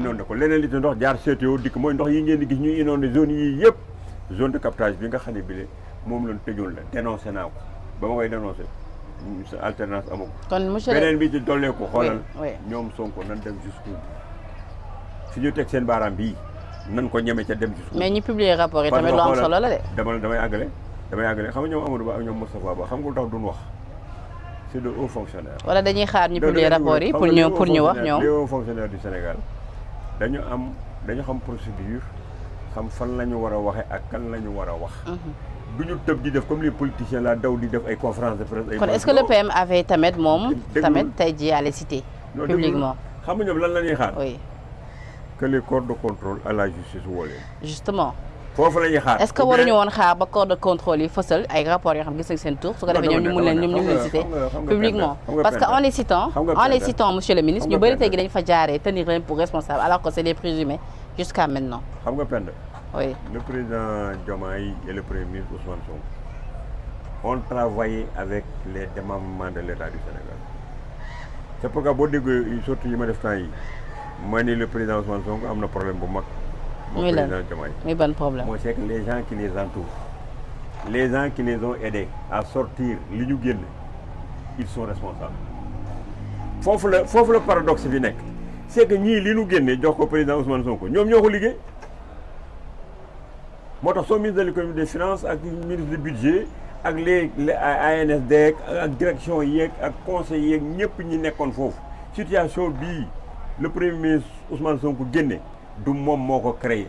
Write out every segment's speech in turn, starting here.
inondé ko leneen li te ndox jaar CTO dikk mooy ndox yi ngeen di gis ñuy inondé zone yii yëpp zone de captage bi nga xam ne bile moom lañ tëjoon la dénoncé naa ko ba ma koy dénoncé sa alternance amu ko. kon monsieur beneen bi ci dollee ko xoolal oui. ñoom Sonko nan dem jusqu'au bout fi ñu teg seen baaraam bii nan ko ñeme ca dem jusqu'au bout. mais ñi publier rapport yi tamit lu am solo la de. damay àggale xam nga ñoom Amadou Ba ak ñoom Moustapha Ba xam nga lu tax duñ wax c'est de hauts fonctionnaires. wala dañuy xaar ñu publier rapport yi pour ñu wax ñoom. les hauts fonctionnaires du Sénégal dañu xam procédure xam fan la ñu war a waxee ak kan la ñu war a wax. du ñu tëb di def comme les politiciens la daw di def ay conférences de presse. kon est-ce que le PM avait tamit moom. tamit tey jii à les citer. publiquement xam nga ñoom lan la ñuy xaar. oui. que les corps de contrôle à la justice woo leen. justement. foofu la ñuy xaar. est-ce que waruñu woon xaar ba corps de contrôle yi fësal ay rapports yoo xam gis nañ seen tour su ko defee ñoom ñu mun leen citer publiquement parce que en les citant monsieur le ministre ñu bëri tey gi dañ fa jaaree tenir leen pour responsable alors que c'est des présumés jusqu'à maintenant. xam nga Penda. oui. le président Diomaye et le premier ministre Ousmane Sonko ont travaillé avec les démembrements de l'État du Sénégal. c'est pourquoi boo déggee surtout yi ma def temps yi ma ni le président Ousmane Sonko am na problème bu mag. muy lan muy ban problème. mooy c'est que les gens qui les entourent les gens qui les ont aidés à sortir li ñu génn ils sont responsables. foofu la paradoxe bi nekk c'est que ñii li ñu génne jox ko président Ousmane Sonko ñoom ñoo ko liggéey. moo tax soo ministre de l'économie des finances ak ministre du budget ak les ANSD ak direction yeeg ak conseil yeeg ñëpp ñi nekkoon foofu situation bii le premier ministre Ousmane Sonko génne du moom moo ko créé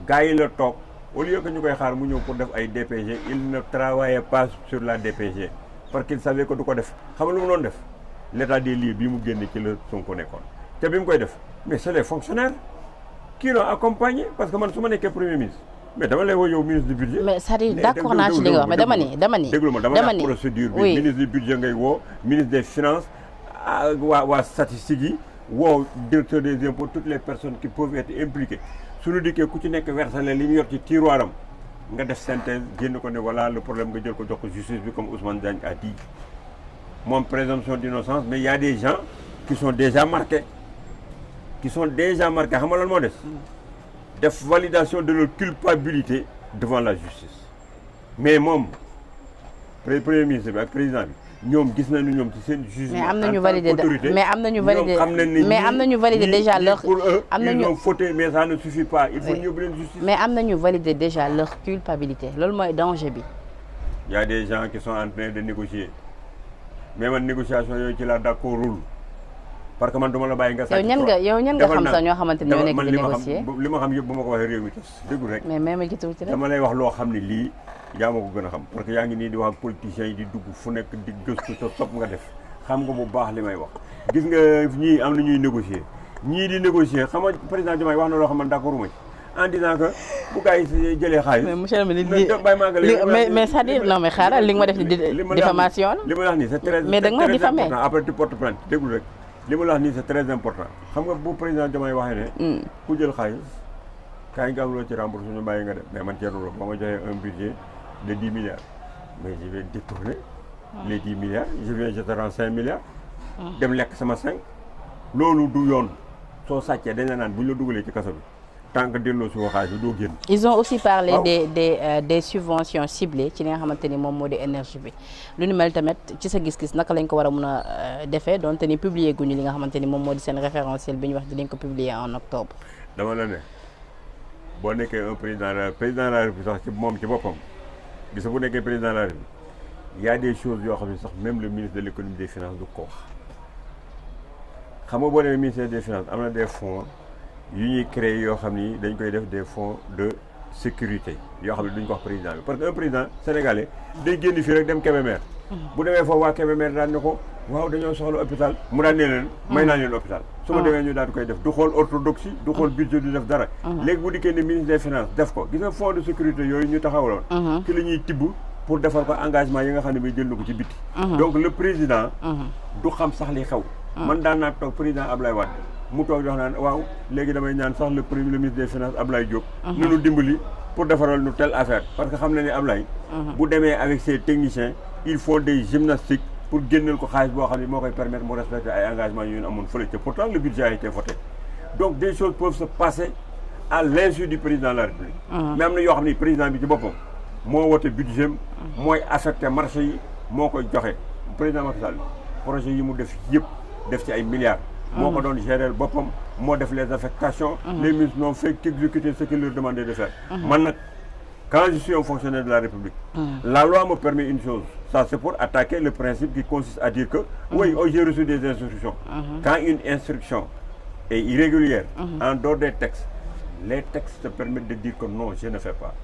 gars yi la toog au lieu que ñu koy xaar mu ñëw pour def ay DPG il ne travaillait pas sur la DPG parce qu'il savait que du ko def xam nga lu mu doon def l'état des lieux bii mu génne ci la Sonko nekkoon te bi mu koy def mais c'est les fonctionnaires qui l'ont accompagné parce que man su ma nekkee premier ministre mais dama lay woo yow ministre du budget. mais c'est-à-dire d'accord naa ci li nga wax mais dama ni déglu ma dama la procédure bi ministre du budget ngay woo ministre des finances waa statistiques yi woo directeur des impôts toutes les personnes qui peuvent être impliquées suñu dikkee ku ci nekk versale li mu yor ci tiroiram nga def synthèse génn ko ne voilà le problème nga jël ko jox ko justice bi comme Ousmane Diagne a dit moom présomption d'innocence mais il y a des gens qui sont déjà marqués xam nga lan moo des def validation de leur culpabilité devant la justice mais moom premier ministre bi ak président bi ñoom gis nañu ñoom ci seen jugement. mais am nañu validé déjà leur pour eux ils ont fauté mais ça ne suffit pas il faut ñu yóbbu leen justice. mais am nañu validé déjà leur culpabilité loolu mooy danger bi. y a des gens qui sont en train de négocier mais man négociation yooyu ci la d'accordul parce que man duma la bàyyi nga. yow ñan nga xam sax ñoo xamante ne ñoo nekk di négocier li ma xam yëpp bu ma ko waxee réew mi tas déglu rek. mais même ci tuuti rek dama lay wax loo xam ne lii yaa ma ko gën a xam parce que yaa ngi nii di wax ak politiciens yi di dugg fu nekk di gëstu sa sopp nga def xam nga bu baax li may wax. gis nga ñii am na ñuy négocier ñii di négocier xam nga président Diomaye wax na loo xam man d'accord ma en disant que bu gars yi jëlee xaalis. mais monsieur le ministre mais c'est-à-dire non mais xaaral li nga ma def diffamation la. li ma wax nii c'est très mais da nga ma diffamé après tu portes plainte déglu rek li ma la wax nii c'est très important xam nga bu président Diomaye waxee ne. ku jël xaalis kaay nga am loo ci rembourser ñu bàyyi nga def mais man Thierno Lo ba ma joxee un budget de 10 milliards mais je vais détourner les 10 milliards je te rends 5 milliards. dem lekk sama 5. loolu du yoon soo sàccee dañ la naan bu ñu la dugalee ci kaso bi tant que delloo si xaalis bi doo génn. ils ont aussi parlé des subventions ciblées ci li nga xamante ni moom moo di énergie bi lu ni mel tamit ci sa gis-gis naka lañ ko war a mun a defee donte ni publier guñu li nga xamante ni moom moo di seen référentiel bi ñu wax dinañ ko publier en octobre. dama la ne boo nekkee un président de la République sax ci moom ci boppam gis bu nekkee président de la République y a des choses yoo xam ne sax même le ministre de l'économie des finances du ko wax xam nga boo demee ministère des finances am na des fonds yu ñuy créer yoo xam ni dañ koy def des fonds de sécurité yoo xam ne duñ ko wax président bi parce que un président sénégalais day génn fii rek dem Kébémer bu demee foofu waa Kébémer daan ne ko waaw dañoo soxla hôpital mu daan ne leen may naa leen hôpital su ma demee ñu daal di koy def du xool orthodoxie du xool budget du def dara léegi bu dikkee ne ministre des finances def ko gis nga fonds de sécurité yooyu ñu taxawaloon ci la ñuy tibb pour defar ko engagement yi nga xam ne bi jël na ko ci biti donc le président du xam sax li xew man daan naa toog président Ablaye Wade mu toog di wax naan waaw léegi damay ñaan sax le premier ministre des finances Ablaye Diop nunu dimbali pour defaral nu telle affaire parce que xam na ne Ablaye bu demee avec ses techniciens il faut des gymnastiques pour génneel ko xaalis boo xam ne moo koy permettre mu respecter ay engagements yu ñu amoon fële ca pourtant le budget a été voté donc des choses peuvent se passer à l'insu du président de la République. mais am na yoo xam ne président bi ci boppam moo wote budget mooy affecté marché yi moo koy joxe président Macky Sall projet yi mu def yëpp def ci ay milliards. moo ko doon gérer boppam moo def les affectations. les ministres n'ont fait qu'exécuter ce qu'il leur demandait de faire. man nag quand je suis un fonctionnaire de la République. la loi me permet une chose. Ça c'est pour attaquer le principe qui consiste à dire que oui, j'ai reçu des instructions. Quand une instruction est irrégulière, en dehors des textes, les textes te permettent de dire que non, je ne fais pas.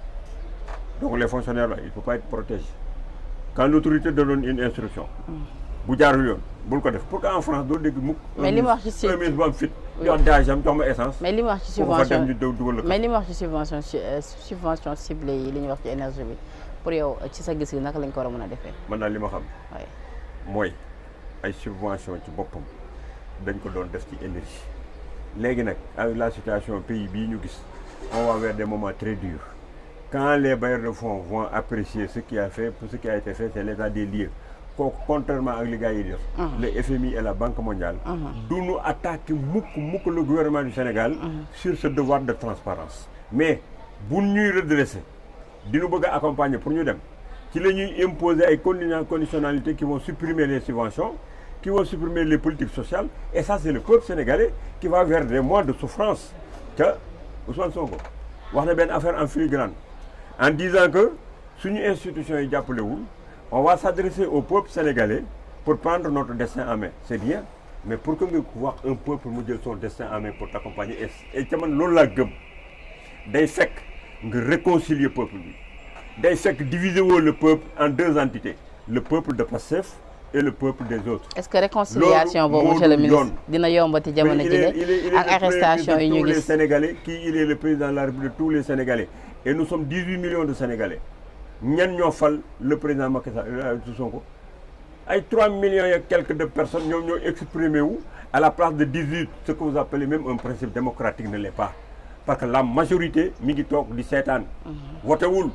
Donc les fonctionnaires là, il ne faut pas être protégé. Quand l'autorité te donne une instruction, bu jaarul yoon bul ko def pourquoi en France doo dégg mukk. mais li mu wax ci ministre bu am fit jox daajam jox ma essence. mais li mu wax ci subvention mais li mu wax ci subvention ciblée yi li ñuy wax ci énergie bi pour yow ci sa gis-gis naka lañ ko war a mën a defee. man daal li ma xam. mooy ay subvention ci boppam dañ ko doon def ci énergie. léegi nag avec la situation pays bii ñu gis on va vers des moments très durs quand les bailleurs de fonds vont apprécier ce qui a été fait c'est l'état des lieux. Contrairement à l'égard le FMI et la Banque mondiale, d'où nous attaquons beaucoup le gouvernement du Sénégal sur ce devoir de transparence. Mais, pour nous redresser, de nous accompagner pour nous, qui nous imposer des conditionnalités qui vont supprimer les subventions, qui vont supprimer les politiques sociales, et ça c'est le peuple sénégalais qui va vers des mois de souffrance. Que Ousmane Sonko, on a une affaire en filigrane, en disant que si une institution est appelée où, on va s'adresser au peuple sénégalais pour prendre notre destin en main. C'est bien, mais pour que nous voir un peuple nous dire son destin en main pour t'accompagner, et que nous la gëm, day fekk nga réconcilier le peuple. Day fekk diviser le peuple en deux entités, le peuple de Pastef et le peuple des autres. Est-ce que réconciliation boobu monsieur le ministre dina yombati jamono ji ak arrestation yi ñu gis. Il est le Sénégalais il est le président de la République de tous les Sénégalais et nous sommes 18 millions de Sénégalais. ñan ñoo fal le président Macky Sall Sonko ay 3 millions et quelques de personnes ñoo exprimé wu à la place de 18 ce que vous appelez même un principe démocratique ne l'est pas parce que la majorité mi ngi toog di seetaan voté wul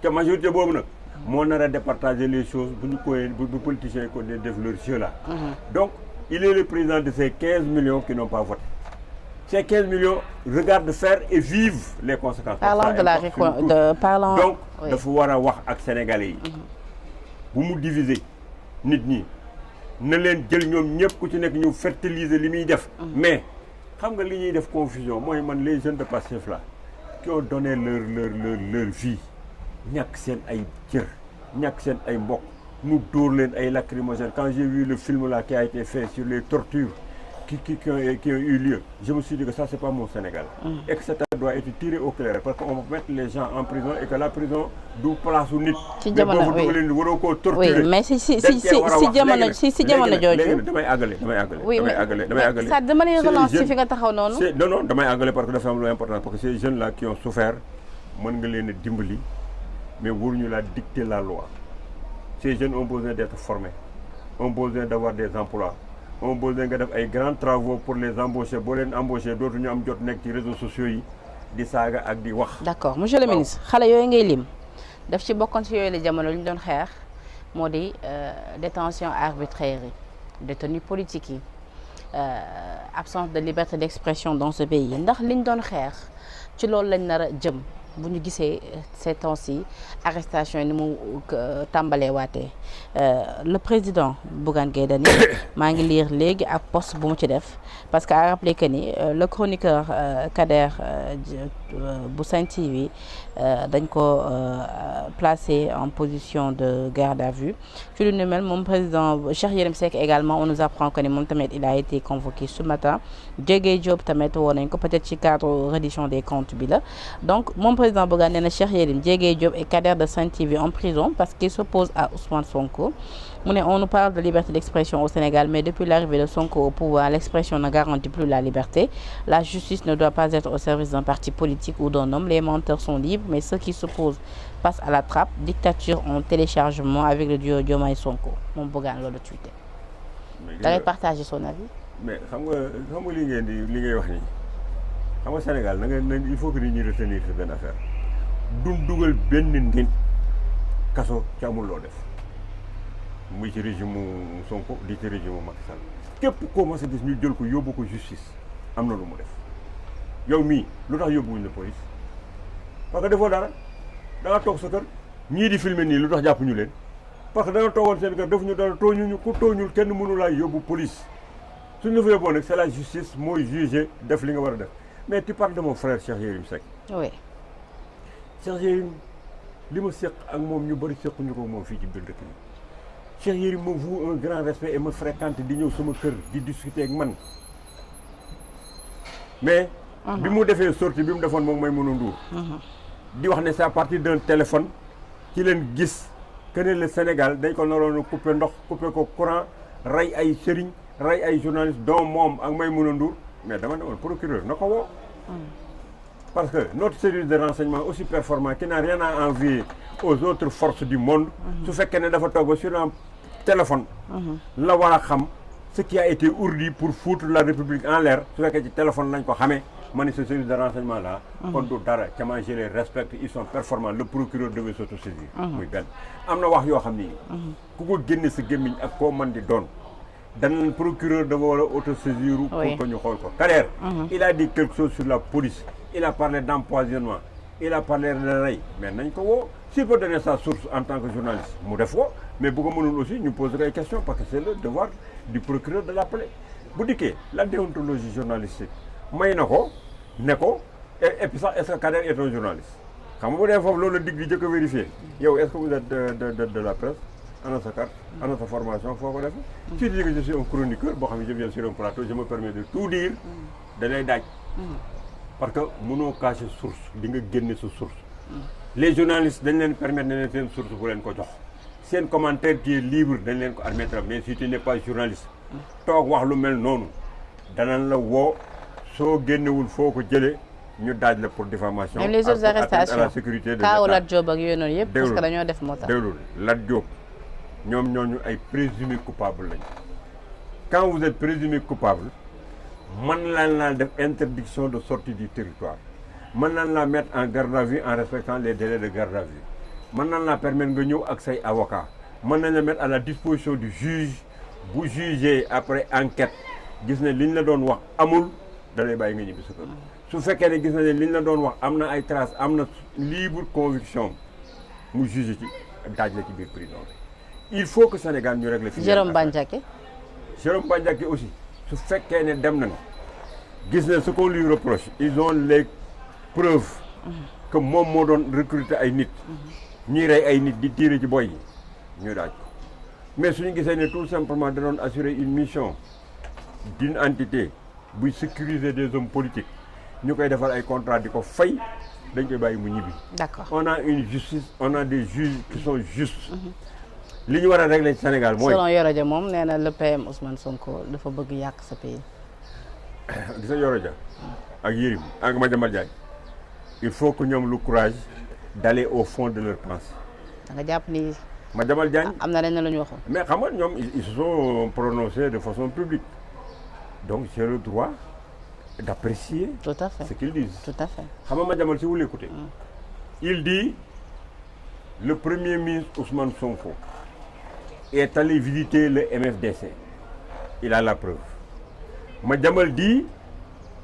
te majorité boobu nag moo nar a départager les choses bu ñu koy bu politiciens yi ko def leur jeu là donc il est le président de ces 15 millions qui n'ont pas voté. Ces 15 millions regardent faire et vivent les conséquences. Parlant de la parlant. Donc, il faut voir avec Sénégalais. Vous nous divisez, nit ñi ne leen jël ñoom ñëpp ku ci nekk ñu fertiliser li muy def. Mais xam nga li ñuy def confusion mooy man les jeunes de Pastef là qui ont donné leur vie ñàkk seen ay cër ñàkk seen ay mbokk ñu dóor leen ay lacrymogènes. Quand j'ai vu le film là qui a été fait sur les tortures qui ont eu lieu, je me suis dit que ça c'est pas mon Sénégal et que ça doit être tiré au clair parce qu'on va mettre les gens en prison et que la prison du place au nit. ci jamono oui mais si jamono jooju damay àggale ça dama lay relancer fi nga taxaw noonu. non damay àggale parce que dafa am lu important parce que ces jeunes là qui ont souffert mën nga leen a dimbali mais waruñu la dicter la loi. Ces jeunes ont besoin d'être formés, ont besoin d'avoir des emplois, ont besoin de faire des grands travaux pour les embaucher. Si les embaucher, d'autres ñu am jot nekk ci réseaux sociaux yi di saaga ak di wax. D'accord monsieur le ministre xale yooyu ngay lim daf ci bokkoon ci yooyu la jamono lu ñu doon xeex moo di détention arbitraire yi détenus politiques yi absence de liberté d'expression dans ce pays ndax liñ doon xeex ci loolu lañ nar a jëm bu ñu gisee ces temps-ci arrestation yi ni mu tàmbalee waatee le président Bougane Gueye Dany maa ngi lire léegi ak post bu mu ci def parce que a rappelé que ni le chroniqueur Kader bu Sen TV dañ ko placé en position de garde à vue ci lu ni mel moom président Cheikh Yérim Seck également on nous apprend que ni moom tamit il a été convoqué ce matin Diégué Diop tamit woo nañ ko peut-être ci cadre reddition des comptes bi la donc moom président Bougane nee na Cheikh Yérim Diégué Diop et Kader de Sen TV en prison parce qu'ils s'opposent à Ousmane Sonko. On nous parle de liberté d'expression au Sénégal, mais depuis l'arrivée de Sonko au pouvoir, l'expression ne garantit plus la liberté. La justice ne doit pas être au service d'un parti politique ou d'un homme. Les menteurs sont libres, mais ceux qui s'opposent passent à la trappe. Dictature en téléchargement avec le duo Diomaye Sonko. Mon Bougane l'a tweeté. Tu as partagé son avis? Mais xam nga li ngay wax nii xam nga Sénégal il faut que nit ñi retenir benn affaire dugal benn nit kaso ci amul loo def. muy ci régime Sonko di ci régime Macky Sall képp koo mos a gis ñu jël ko yóbbu ko justice am na lu mu def yow mii lu tax yóbbuwuñ la police parce que defoo dara da nga toog sa kër ñii di filmer nii lu tax jàppuñu leen parce que da nga toogoon seen kër defuñu dara tooñuñu ku tooñul kenn mënu laa yóbbu police suñu la fa yóbboo nag c'est la justice mooy juger def li nga war a def mais tu parles de mon frère Cheikh Yérim Seck. oui. Cheikh Yérim li ma seq ak moom ñu bëri sequñu ko moom fii ci biir dëkk bi Cheikh Yérim me voue un grand respect et me fréquente di ñëw sama kër di discuter ak man mais. bi mu defee sortie bi mu defoon moom Maïmouna Ndour. di wax ne c'est à partir d'un téléphone ci leen gis que ne le Sénégal dañ ko naroon a couper ndox couper ko courant rey ay sëriñ rey ay journalistes dont moom ak Maïmouna Ndour mais dama ne woon procureur na ko woo. Parce que notre service de renseignement aussi performant qui n'a rien à envier aux autres forces du monde su fekkee ne dafa toog ba sur un téléphone la war a xam ce qui a été ourdi pour foutre la République en l'air su fekkee ci téléphone lañ ko xamee ma ne ce service de renseignement là kon du dara ca man je les respecte ils sont performants le procureur devait s'autosaisir muy benn am na wax yoo xam ni ku ko génne sa gémmiñ ak koo man di doon dan procureur dafa war a autosaisir pour que ñu xool ko Kader il a dit quelque chose sur la police il a parlé d'empoisonnement il a parlé de rey mais nañ ko woo s'il peut donner sa source en tant que journaliste mu def ko mais bu ko mënul aussi ñu poser ay questions parce que c'est le devoir du procureur de l'appeler bu dikkee la déontologie journalistique may na ko ne ko et puis sax est-ce que Kader est un journaliste xam nga bu dee foofu loolu la dig di jëkk a vérifier yow est-ce que vous êtes de la presse ana sa carte ana sa formation foo ko def si tu dis que je suis un chroniqueur boo xam ne je viens sur un plateau je me permets de tout dire da lay daaj parce que mënoo cacher source di nga génne sa source les journalistes dañ leen permettre ne leen seen source bu leen ko jox seen commentaire qui est libre dañ leen ko admettre mais si tu n'es pas journaliste toog wax lu mel noonu danañ la woo soo génnewul foo ko jëlee ñu daaj la pour diffamation même les autres arrestations à la sécurité de Kaaw Lat Diop ak yooyu noonu yëpp parce que dañoo def moo tax déglul Lat Diop ñoom ñooñu ay présumé coupable lañ quand vous êtes présumé coupable mën naan laa def interdiction de sortie du territoire mën naan laa mettre en garde à vue en respectant les délais de garde à vue mën naan laa permettre nga ñëw ak say avocat mën nañ la mettre à la disposition du juge bu jugé après enquête gis ne liñ la doon wax amul da lay bàyyi nga ñibbi sa kër su fekkee ne gis na ne liñ la doon wax am na ay traces am na libre conviction mu jugé ci daaj la ci biir prison il faut que Sénégal ñu régler fi Jérôme Bandiaky aussi su fekkee ne dem nañ gis ne ce qu'on lui reproche ils ont les preuves que moom moo doon recruter ay nit ñuy rey ay nit di tirer ci boy yi ñu daaj ko mais suñu gisee ne tout simplement da doon assurer une mission d'une entité buy sécuriser des hommes politiques ñu koy defal ay contrat di ko fay dañ koy bàyyi mu ñibbi. D'accord. On a une justice on a des juges qui sont justes. li ñu war a régler ci Sénégal mooy. selon Yoro Dia moom nee na le PM Ousmane Sonko dafa bëgg yàq sa pays. gis nga Yoro Dia ak Yérim ak Madiambal Diagne il faut que ñoom le courage d'aller au fond de leur pensée. da nga jàpp ni. Madiambal Diagne am na leneen lu ñu waxoon. mais xam nga ñoom ils se sont prononcés de façon publique donc j'ai le droit d'apprécier. Tout à fait. Ce qu'ils disent. Tout à fait. xam nga Madiambal si vous l'écoutez. Il dit le premier ministre Ousmane Sonko est allé visiter le MFDC. Il a la preuve. Madiambal dit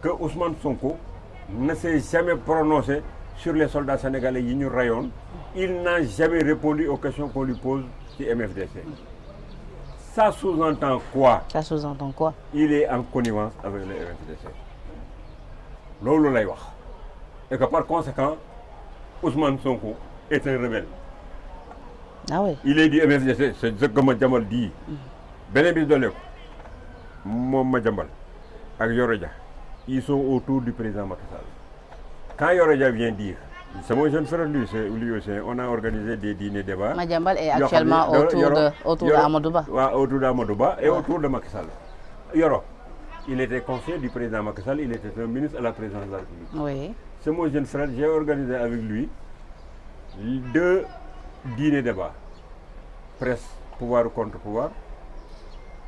que Ousmane Sonko ne s'est jamais prononcé sur les soldats sénégalais yi ñu rayoon. Il n'a jamais répondu aux questions qu'on lui pose ci MFDC. Ça sous-entend quoi? Ça sous-entend quoi? Il est en connivence avec le MFDC. loolu lay wax et que par conséquent Ousmane Sonko est un rebelle. Ah oui. Il est du MFDC, c'est ce que Madiambal dit. beneen bi doole ko moom Madiambal ak Yoro Dia ils sont autour du président Macky Sall. Quand Yoro Dia vient dire, c'est mon jeune frère lui aussi, on a organisé des dîners débats. Madiambal est actuellement autour d'Amadou Ba. waaw autour d'Amadou Ba et autour de Macky Sall. Yoro, il était conseiller du président Macky Sall, il était un ministre à la présidence de la République. Oui. C'est mon jeune frère, j'ai organisé avec lui 2 dîners débats. Presse, pouvoir contre pouvoir,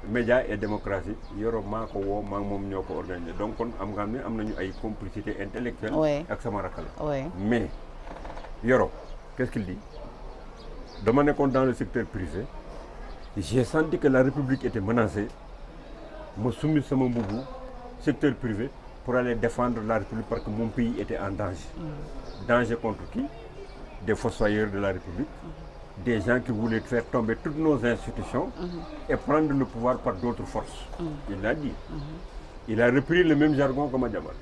médias et démocratie. Yoro maa ko woo maa moom ñoo ko organisé donc kon am nga xam ne am nañu ay complicité intellectuelle. Oui. ak sama rakk la. Oui. Mais Yoro, qu'est-ce qu'il dit? Dama nekkoon dans le secteur privé, j'ai senti que la République était menacée. Ma soumis sama mbubu secteur privé pour aller défendre la République parce que mon pays était en danger. Danger contre qui? Des fossoyeurs de la République, des gens qui voulaient faire tomber toutes nos institutions et prendre le pouvoir par d'autres forces. Il l'a dit. Il a repris le même jargon que Madiambal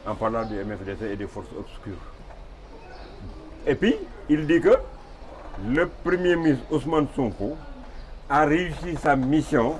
en parlant du MFDC et des forces obscures. Et puis, il dit que le premier ministre Ousmane Sonko a réussi sa mission